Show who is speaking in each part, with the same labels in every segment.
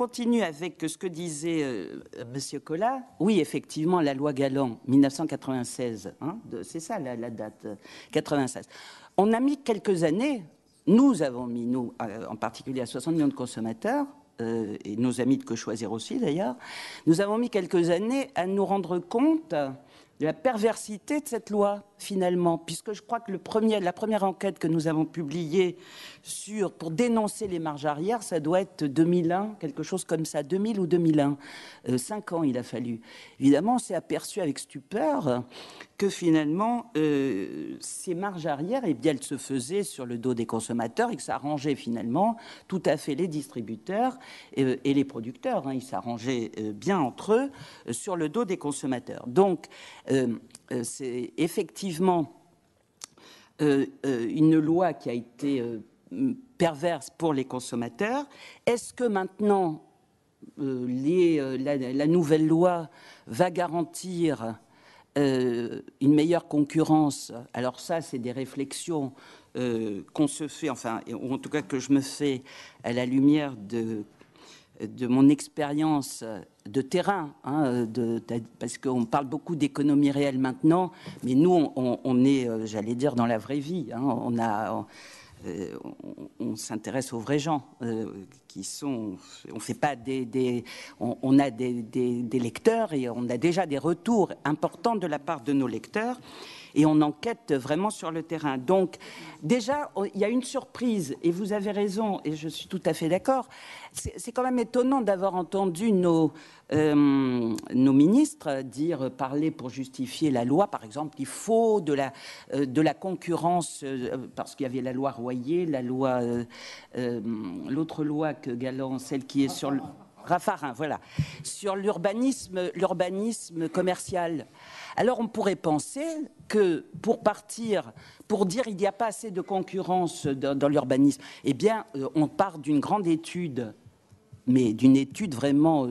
Speaker 1: continue avec ce que disait Monsieur Collat. Oui, effectivement, la loi Galland, 1996, hein, c'est ça la date, 96. On a mis quelques années, nous avons mis, nous, en particulier à 60 millions de consommateurs, et nos amis de Que Choisir aussi d'ailleurs, nous avons mis quelques années à nous rendre compte de la perversité de cette loi, finalement, puisque je crois que la première enquête que nous avons publiée pour dénoncer les marges arrière, ça doit être 2001, quelque chose comme ça, 2000 ou 2001. 5 ans il a fallu. Évidemment, on s'est aperçu avec stupeur que finalement, ces marges arrière, eh bien, elles se faisaient sur le dos des consommateurs et que ça arrangeait finalement tout à fait les distributeurs et les producteurs. Hein, ils s'arrangeaient bien entre eux sur le dos des consommateurs. Donc, c'est effectivement une loi qui a été perverse pour les consommateurs. Est-ce que maintenant la nouvelle loi va garantir une meilleure concurrence? Alors ça, c'est des réflexions qu'on se fait, enfin, ou en tout cas que je me fais à la lumière de mon expérience de terrain, hein, parce qu'on parle beaucoup d'économie réelle maintenant, mais nous, on est, j'allais dire, dans la vraie vie. Hein, on s'intéresse aux vrais gens qui sont. On fait pas on a des lecteurs et on a déjà des retours importants de la part de nos lecteurs. Et on enquête vraiment sur le terrain. Donc, déjà, il y a une surprise, et vous avez raison, et je suis tout à fait d'accord. C'est quand même étonnant d'avoir entendu nos ministres parler pour justifier la loi. Par exemple, il faut de la concurrence, parce qu'il y avait la loi Royer, l'autre loi que Galland, celle qui est sur le... Raffarin, voilà, sur l'urbanisme commercial. Alors on pourrait penser que pour dire il n'y a pas assez de concurrence dans l'urbanisme, eh bien on part d'une grande étude, mais d'une étude vraiment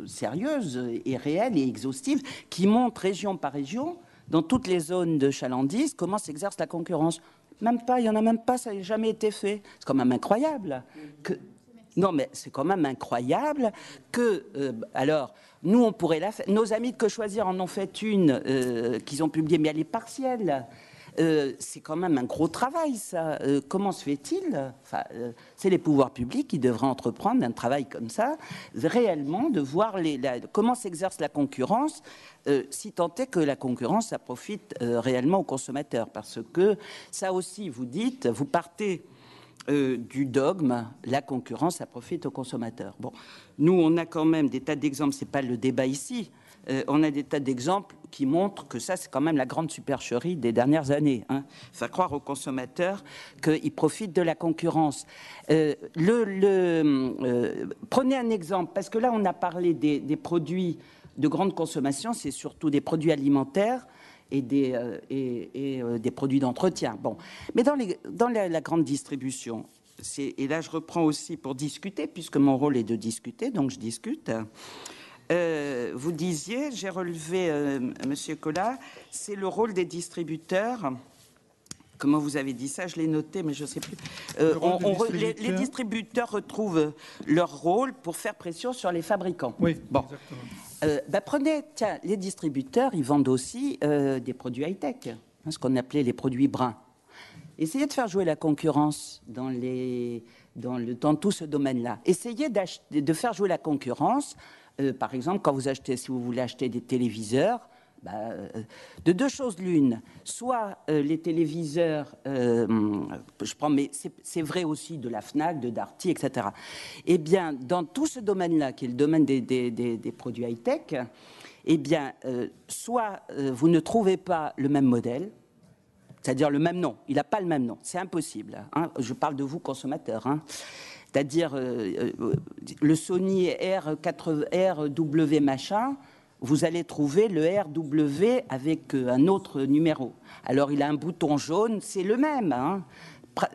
Speaker 1: sérieuse et réelle et exhaustive, qui montre région par région, dans toutes les zones de chalandise, comment s'exerce la concurrence. Même pas, il n'y en a même pas, ça n'a jamais été fait. C'est quand même incroyable que... Non, mais c'est quand même incroyable que... alors, nous, on pourrait la faire. Nos amis de Que Choisir en ont fait une qu'ils ont publiée, mais elle est partielle. C'est quand même un gros travail, ça. Comment se fait-il c'est les pouvoirs publics qui devraient entreprendre un travail comme ça, réellement, de voir comment s'exerce la concurrence, si tant est que la concurrence, ça profite réellement aux consommateurs. Parce que ça aussi, vous partez... du dogme, la concurrence, ça profite aux consommateurs. Bon, nous, on a quand même des tas d'exemples, c'est pas le débat ici, on a des tas d'exemples qui montrent que ça, c'est quand même la grande supercherie des dernières années. Hein. Faire croire aux consommateurs qu'ils profitent de la concurrence. Prenez un exemple, parce que là, on a parlé des produits de grande consommation, c'est surtout des produits alimentaires, et des produits d'entretien. Bon. Mais dans la grande distribution, et là je reprends aussi pour discuter, puisque mon rôle est de discuter, donc je discute. Vous disiez, j'ai relevé, Monsieur Collat, c'est le rôle des distributeurs. Comment vous avez dit ça? Je l'ai noté, mais je ne sais plus. Les distributeurs retrouvent leur rôle pour faire pression sur les fabricants.
Speaker 2: Oui,
Speaker 1: bon.
Speaker 2: Exactement.
Speaker 1: Prenez, les distributeurs, ils vendent aussi des produits high-tech, hein, ce qu'on appelait les produits bruns. Essayez de faire jouer la concurrence dans tout ce domaine-là. Essayez de faire jouer la concurrence, par exemple, si vous voulez acheter des téléviseurs, de deux choses l'une. Soit les téléviseurs, mais c'est vrai aussi de la Fnac, de Darty, etc. Eh bien, dans tout ce domaine-là, qui est le domaine des produits high-tech, eh bien, soit vous ne trouvez pas le même modèle, c'est-à-dire le même nom. Il n'a pas le même nom. C'est impossible. Hein. Je parle de vous, consommateurs. Hein. C'est-à-dire le Sony RW machin, vous allez trouver le RW avec un autre numéro. Alors, il a un bouton jaune, c'est le même. Hein.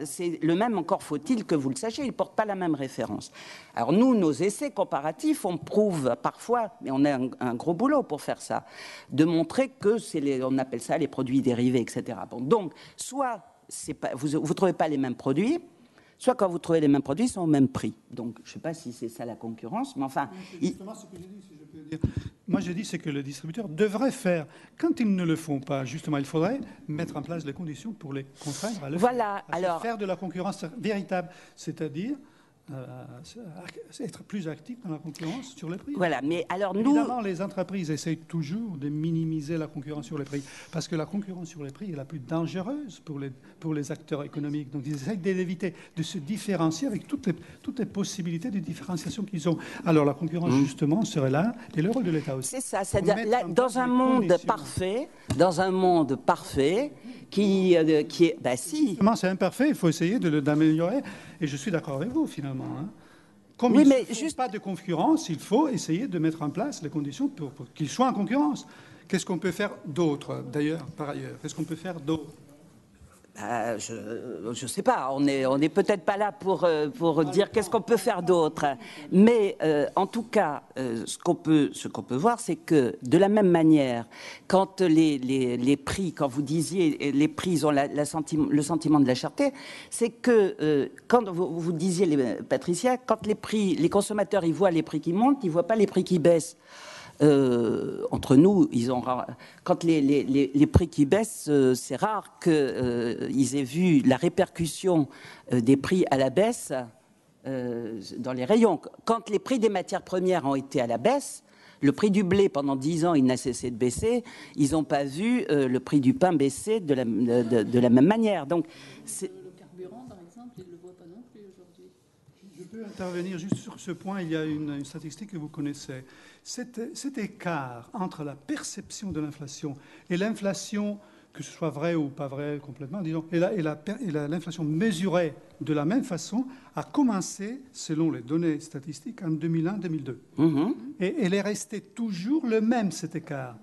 Speaker 1: C'est le même, encore faut-il que vous le sachiez, il ne porte pas la même référence. Alors nous, nos essais comparatifs, on prouve parfois, mais on a un gros boulot pour faire ça, de montrer que on appelle ça les produits dérivés, etc. Bon, donc, soit vous ne trouvez pas les mêmes produits, soit quand vous trouvez les mêmes produits, ils sont au même prix. Donc, je ne sais pas si c'est ça la concurrence, mais enfin...
Speaker 2: C'est justement ce que j'ai dit, si je peux dire. Moi, je dis c'est que le distributeur devrait faire. Quand ils ne le font pas, justement, il faudrait mettre en place les conditions pour les contraindre à le
Speaker 1: Voilà,
Speaker 2: faire.
Speaker 1: alors...
Speaker 2: Faire de la concurrence véritable, c'est-à-dire être plus actif dans la concurrence sur les prix.
Speaker 1: Voilà, mais alors nous...
Speaker 2: Évidemment, les entreprises essayent toujours de minimiser la concurrence sur les prix, parce que la concurrence sur les prix est la plus dangereuse pour les acteurs économiques. Donc, ils essayent d'éviter de se différencier avec toutes les possibilités de différenciation qu'ils ont. Alors, la concurrence, justement, serait là, et le rôle de l'État aussi.
Speaker 1: C'est ça, c'est-à-dire, dans un monde parfait, qui est... Ben si.
Speaker 2: C'est imparfait, il faut essayer d'améliorer, et je suis d'accord avec vous, finalement. Hein. Comme
Speaker 1: oui,
Speaker 2: il
Speaker 1: mais
Speaker 2: ne faut pas de concurrence, il faut essayer de mettre en place les conditions pour qu'ils soient en concurrence. Qu'est-ce qu'on peut faire d'autre, d'ailleurs, par ailleurs? Qu'est-ce qu'on peut faire d'autre?
Speaker 1: Je ne sais pas, on est peut-être pas là pour dire qu'est-ce qu'on peut faire d'autre. Mais en tout cas, ce qu'on peut voir, c'est que de la même manière, quand les prix, quand vous disiez les prix ils ont le sentiment de la cherté, c'est que quand vous disiez, Patricia, quand les consommateurs ils voient les prix qui montent, ils ne voient pas les prix qui baissent. Entre nous, quand les prix qui baissent, c'est rare qu'ils aient vu la répercussion des prix à la baisse dans les rayons. Quand les prix des matières premières ont été à la baisse, le prix du blé, pendant 10 ans, il n'a cessé de baisser. Ils n'ont pas vu le prix du pain baisser de la même manière. Donc,
Speaker 3: le carburant, par exemple, ils ne le voient pas non plus aujourd'hui.
Speaker 2: Je peux intervenir juste sur ce point. Il y a une statistique que vous connaissez. Cet écart entre la perception de l'inflation et l'inflation, que ce soit vrai ou pas vrai complètement, disons, et l'inflation mesurée de la même façon, a commencé, selon les données statistiques, en 2001-2002. Et elle est restée toujours le même, cet écart.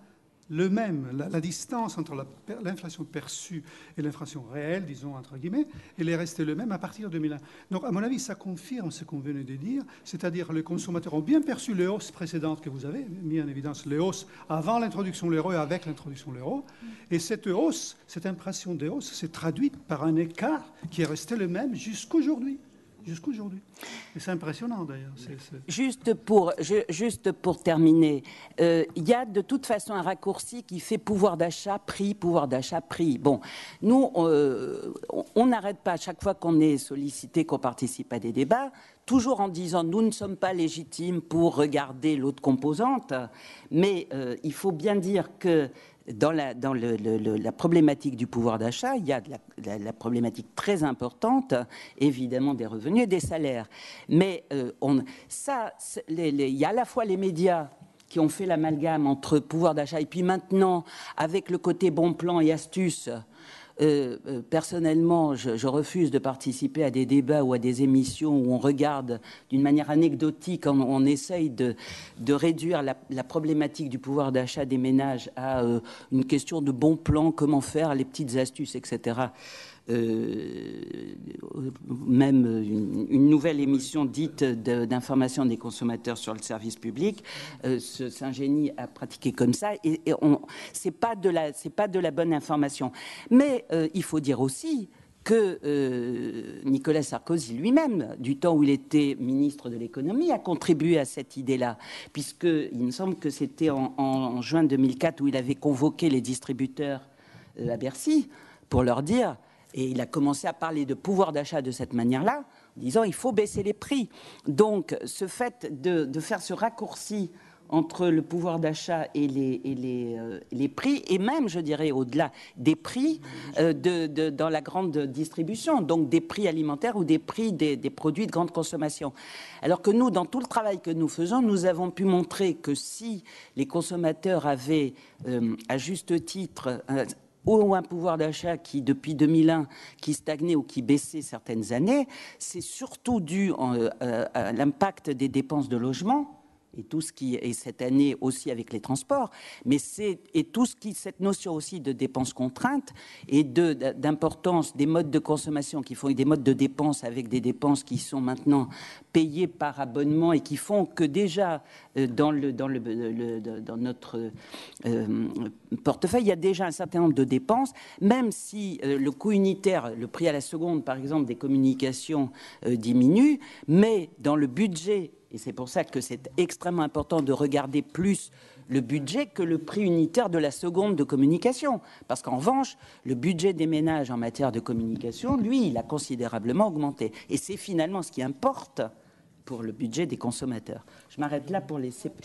Speaker 2: Le même, la distance entre l'inflation perçue et l'inflation réelle, disons entre guillemets, elle est restée le même à partir de 2001. Donc, à mon avis, ça confirme ce qu'on venait de dire, c'est-à-dire les consommateurs ont bien perçu les hausses précédentes que vous avez mis en évidence, les hausses avant l'introduction de l'euro et avec l'introduction de l'euro. Et cette hausse, cette impression de hausse, s'est traduite par un écart qui est resté le même jusqu'aujourd'hui. Et c'est impressionnant d'ailleurs.
Speaker 1: Juste pour terminer, il y a de toute façon un raccourci qui fait pouvoir d'achat, prix, pouvoir d'achat, prix. Bon, nous, on n'arrête pas, à chaque fois qu'on est sollicité, qu'on participe à des débats, toujours en disant nous ne sommes pas légitimes pour regarder l'autre composante, mais il faut bien dire que dans la problématique du pouvoir d'achat, il y a la problématique très importante, évidemment, des revenus et des salaires. Mais il y a à la fois les médias qui ont fait l'amalgame entre pouvoir d'achat et puis maintenant, avec le côté bon plan et astuce, personnellement, je refuse de participer à des débats ou à des émissions où on regarde d'une manière anecdotique, on essaye de réduire la problématique du pouvoir d'achat des ménages à une question de bon plan, comment faire, les petites astuces, etc. Même une nouvelle émission dite d'information des consommateurs sur le service public s'ingénie à pratiquer comme ça, et c'est pas de la bonne information. Mais il faut dire aussi que Nicolas Sarkozy lui-même, du temps où il était ministre de l'économie, a contribué à cette idée-là, puisqu'il me semble que c'était en juin 2004 où il avait convoqué les distributeurs à Bercy pour leur dire. Et il a commencé à parler de pouvoir d'achat de cette manière-là, en disant il faut baisser les prix. Donc, ce fait de faire ce raccourci entre le pouvoir d'achat et les prix, et même, je dirais, au-delà des prix dans la grande distribution, donc des prix alimentaires ou des prix des produits de grande consommation. Alors que nous, dans tout le travail que nous faisons, nous avons pu montrer que si les consommateurs avaient, à juste titre, ou un pouvoir d'achat qui, depuis 2001, qui stagnait ou qui baissait certaines années, c'est surtout dû à l'impact des dépenses de logement et tout ce qui est cette année aussi avec les transports, mais cette notion aussi de dépenses contraintes et d'importance des modes de consommation qui font des modes de dépenses avec des dépenses qui sont maintenant payées par abonnement et qui font que déjà dans notre portefeuille, il y a déjà un certain nombre de dépenses, même si le coût unitaire, le prix à la seconde, par exemple, des communications diminue, mais dans le budget, et c'est pour ça que c'est extrêmement important de regarder plus le budget que le prix unitaire de la seconde de communication. Parce qu'en revanche, le budget des ménages en matière de communication, lui, il a considérablement augmenté. Et c'est finalement ce qui importe pour le budget des consommateurs. Je m'arrête là pour les CP.